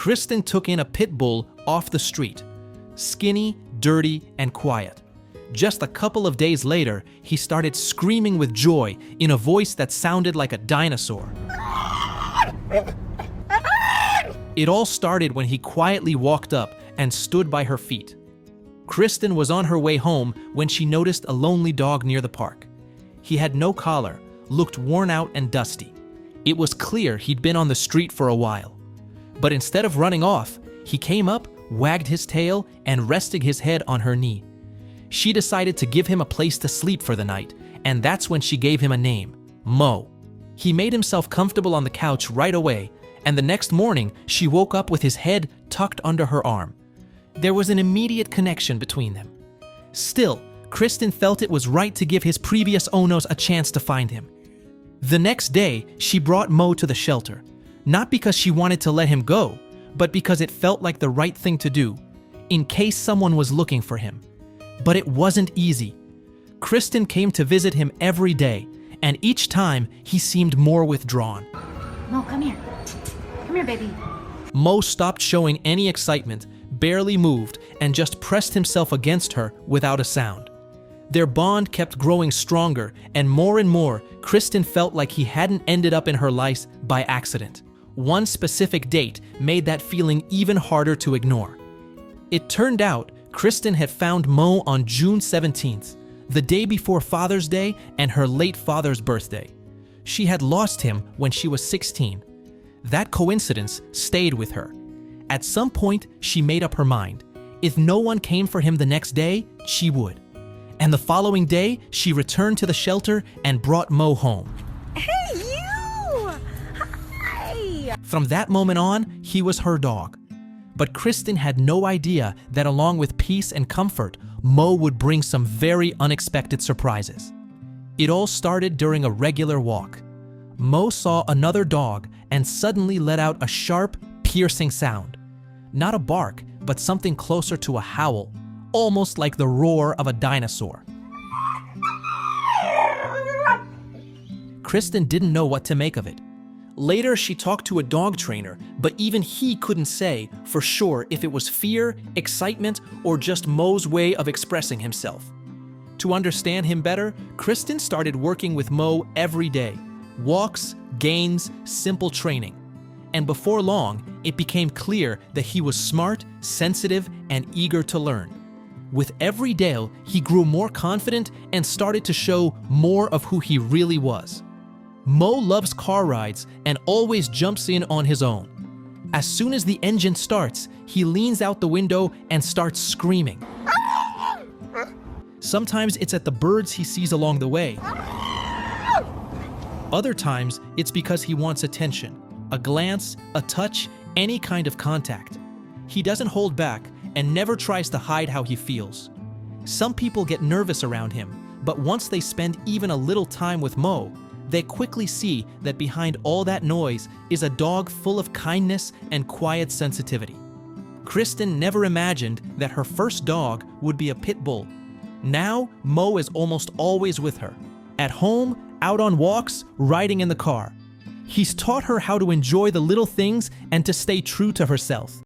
Kristen took in a pit bull off the street. Skinny, dirty, and quiet. Just a couple of days later, he started screaming with joy in a voice that sounded like a dinosaur. It all started when he quietly walked up and stood by her feet. Kristen was on her way home when she noticed a lonely dog near the park. He had no collar, looked worn out and dusty. It was clear he'd been on the street for a while. But instead of running off, he came up, wagged his tail, and rested his head on her knee. She decided to give him a place to sleep for the night, and that's when she gave him a name, Mo. He made himself comfortable on the couch right away, and the next morning she woke up with his head tucked under her arm. There was an immediate connection between them. Still, Kristen felt it was right to give his previous owners a chance to find him. The next day, she brought Mo to the shelter, not because she wanted to let him go, but because it felt like the right thing to do, in case someone was looking for him. But it wasn't easy. Kristen came to visit him every day, and each time he seemed more withdrawn. Mo, come here. Come here, baby. Mo stopped showing any excitement, barely moved, and just pressed himself against her without a sound. Their bond kept growing stronger, and more, Kristen felt like he hadn't ended up in her life by accident. One specific date made that feeling even harder to ignore. It turned out Kristen had found Mo on June 17th, the day before Father's Day and her late father's birthday. She had lost him when she was 16. That coincidence stayed with her. At some point, she made up her mind. If no one came for him the next day, she would. And the following day, she returned to the shelter and brought Mo home. Hey, you! Hi! From that moment on, he was her dog. But Kristen had no idea that along with peace and comfort, Mo would bring some very unexpected surprises. It all started during a regular walk. Mo saw another dog and suddenly let out a sharp, piercing sound. Not a bark, but something closer to a howl, almost like the roar of a dinosaur. Kristen didn't know what to make of it. Later, she talked to a dog trainer, but even he couldn't say for sure if it was fear, excitement, or just Mo's way of expressing himself. To understand him better, Kristen started working with Mo every day. Walks, games, simple training. And before long, it became clear that he was smart, sensitive, and eager to learn. With every day, he grew more confident and started to show more of who he really was. Mo loves car rides and always jumps in on his own. As soon as the engine starts, he leans out the window and starts screaming. Sometimes it's at the birds he sees along the way. Other times, it's because he wants attention, a glance, a touch, any kind of contact. He doesn't hold back and never tries to hide how he feels. Some people get nervous around him, but once they spend even a little time with Mo, they quickly see that behind all that noise is a dog full of kindness and quiet sensitivity. Kristen never imagined that her first dog would be a pit bull. Now, Mo is almost always with her. At home, out on walks, riding in the car. He's taught her how to enjoy the little things and to stay true to herself.